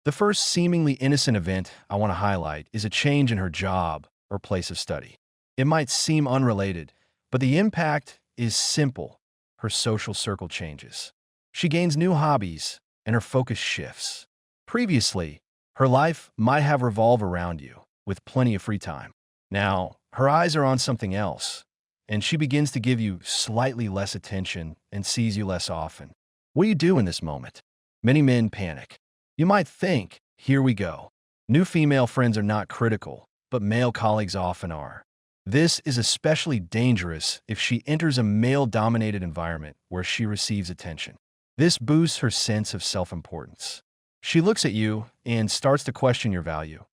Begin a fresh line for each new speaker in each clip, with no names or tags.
The first seemingly innocent event I want to highlight is a change in her job or place of study. It might seem unrelated, but the impact is simple. Her social circle changes. She gains new hobbies, and her focus shifts. Previously, her life might have revolved around you, with plenty of free time. Now, her eyes are on something else, and she begins to give you slightly less attention and sees you less often. What do you do in this moment? Many men panic. You might think, here we go. New female friends are not critical, but male colleagues often are. This is especially dangerous if she enters a male-dominated environment where she receives attention. This boosts her sense of self-importance. She looks at you and starts to question your value,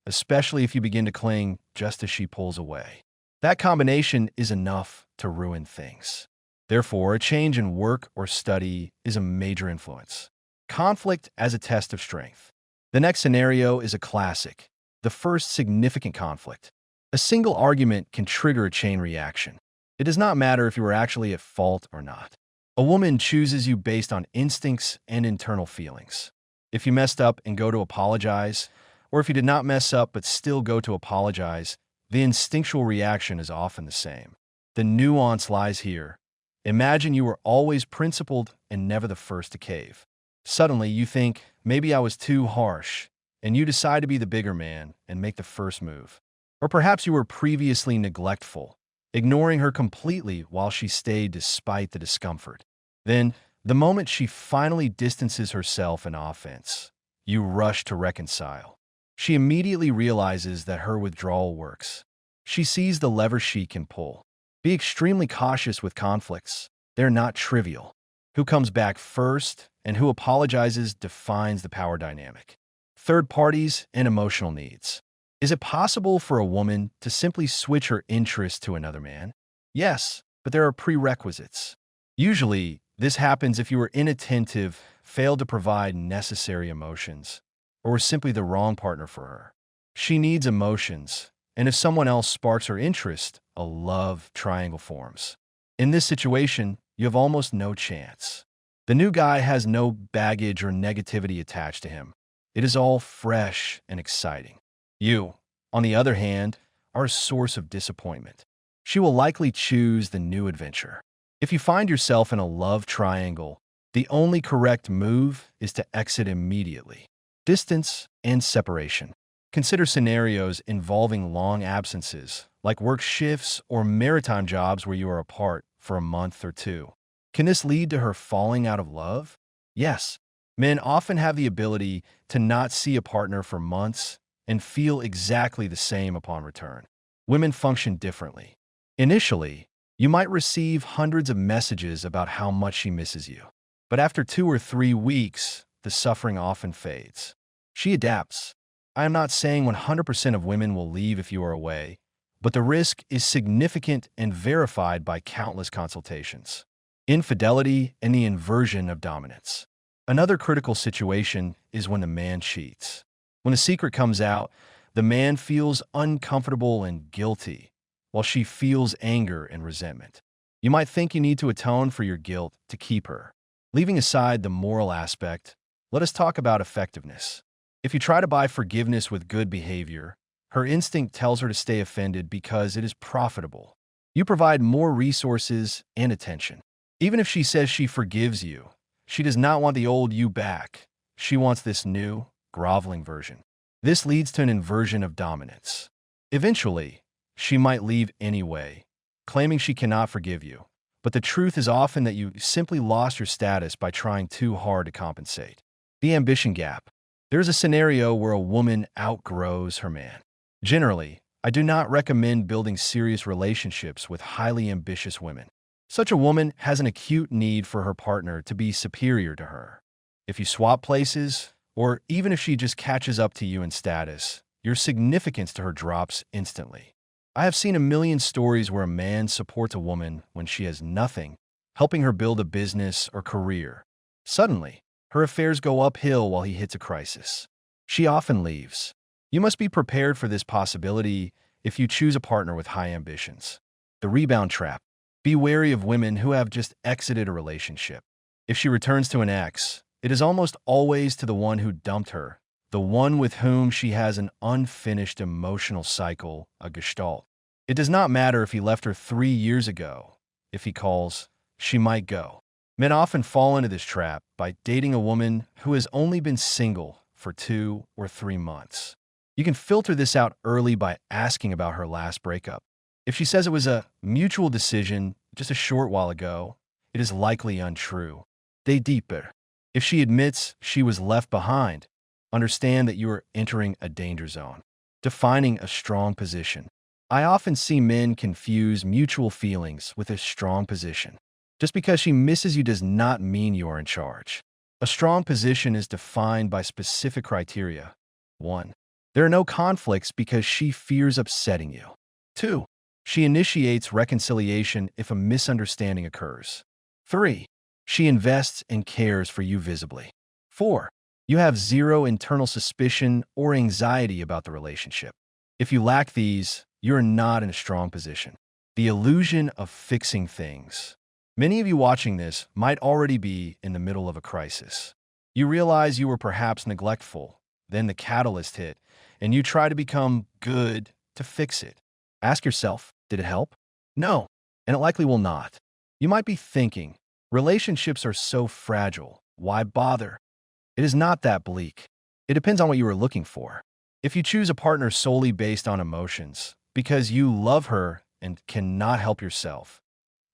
especially if you begin to cling just as she pulls away. That combination is enough to ruin things. Therefore, a change in work or study is a major influence. Conflict as a test of strength. The next scenario is a classic, the first significant conflict. A single argument can trigger a chain reaction. It does not matter if you are actually at fault or not. A woman chooses you based on instincts and internal feelings. If you messed up and go to apologize, or if you did not mess up but still go to apologize, the instinctual reaction is often the same. The nuance lies here. Imagine you were always principled and never the first to cave. Suddenly, you think, maybe I was too harsh, and you decide to be the bigger man and make the first move. Or perhaps you were previously neglectful, ignoring her completely while she stayed despite the discomfort. Then, the moment she finally distances herself in offense, you rush to reconcile. She immediately realizes that her withdrawal works. She sees the lever she can pull. Be extremely cautious with conflicts. They're not trivial. Who comes back first and who apologizes defines the power dynamic. Third parties and emotional needs. Is it possible for a woman to simply switch her interest to another man? Yes, but there are prerequisites. Usually, this happens if you were inattentive, failed to provide necessary emotions, or were simply the wrong partner for her. She needs emotions, and if someone else sparks her interest, a love triangle forms. In this situation, you have almost no chance. The new guy has no baggage or negativity attached to him. It is all fresh and exciting. You, on the other hand, are a source of disappointment. She will likely choose the new adventure. If you find yourself in a love triangle, the only correct move is to exit immediately. Distance and separation. Consider scenarios involving long absences, like work shifts or maritime jobs where you are apart for a month or two. Can this lead to her falling out of love? Yes. Men often have the ability to not see a partner for months and feel exactly the same upon return. Women function differently. Initially, you might receive hundreds of messages about how much she misses you. But after 2 or 3 weeks, the suffering often fades. She adapts. I am not saying 100% of women will leave if you are away, but the risk is significant and verified by countless consultations. Infidelity and the inversion of dominance. Another critical situation is when the man cheats. When a secret comes out, the man feels uncomfortable and guilty, while she feels anger and resentment. You might think you need to atone for your guilt to keep her. Leaving aside the moral aspect, let us talk about effectiveness. If you try to buy forgiveness with good behavior, her instinct tells her to stay offended because it is profitable. You provide more resources and attention. Even if she says she forgives you, she does not want the old you back. She wants this new, groveling version. This leads to an inversion of dominance. Eventually, she might leave anyway, claiming she cannot forgive you. But the truth is often that you simply lost your status by trying too hard to compensate. The ambition gap. There is a scenario where a woman outgrows her man. Generally, I do not recommend building serious relationships with highly ambitious women. Such a woman has an acute need for her partner to be superior to her. If you swap places, or even if she just catches up to you in status, your significance to her drops instantly. I have seen a million stories where a man supports a woman when she has nothing, helping her build a business or career. Suddenly, her affairs go uphill while he hits a crisis. She often leaves. You must be prepared for this possibility if you choose a partner with high ambitions. The rebound trap. Be wary of women who have just exited a relationship. If she returns to an ex, it is almost always to the one who dumped her, the one with whom she has an unfinished emotional cycle, a gestalt. It does not matter if he left her 3 years ago. If he calls, she might go. Men often fall into this trap by dating a woman who has only been single for 2 or 3 months. You can filter this out early by asking about her last breakup. If she says it was a mutual decision just a short while ago, it is likely untrue. Date deeper. If she admits she was left behind, understand that you are entering a danger zone. Defining a strong position. I often see men confuse mutual feelings with a strong position. Just because she misses you does not mean you are in charge. A strong position is defined by specific criteria. 1. There are no conflicts because she fears upsetting you. 2. She initiates reconciliation if a misunderstanding occurs. 3. She invests and cares for you visibly. 4. You have zero internal suspicion or anxiety about the relationship. If you lack these, you're not in a strong position. The illusion of fixing things. Many of you watching this might already be in the middle of a crisis. You realize you were perhaps neglectful, then the catalyst hit, and you try to become good to fix it. Ask yourself, did it help? No, and it likely will not. You might be thinking, relationships are so fragile, why bother? It is not that bleak. It depends on what you are looking for. If you choose a partner solely based on emotions, because you love her and cannot help yourself,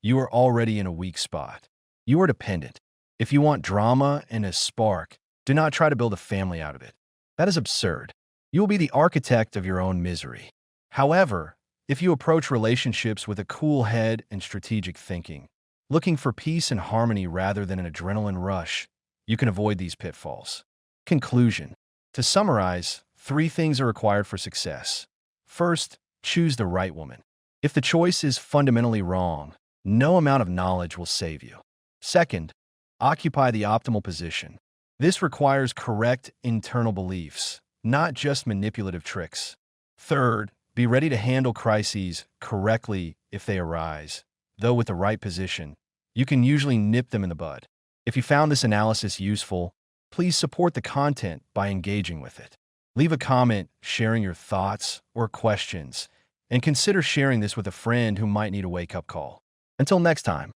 you are already in a weak spot. You are dependent. If you want drama and a spark, do not try to build a family out of it. That is absurd. You will be the architect of your own misery. However, if you approach relationships with a cool head and strategic thinking, looking for peace and harmony rather than an adrenaline rush, you can avoid these pitfalls. Conclusion. To summarize, 3 things are required for success. First, choose the right woman. If the choice is fundamentally wrong, no amount of knowledge will save you. Second, occupy the optimal position. This requires correct internal beliefs, not just manipulative tricks. Third, be ready to handle crises correctly if they arise, though with the right position, you can usually nip them in the bud. If you found this analysis useful, please support the content by engaging with it. Leave a comment sharing your thoughts or questions, and consider sharing this with a friend who might need a wake-up call. Until next time.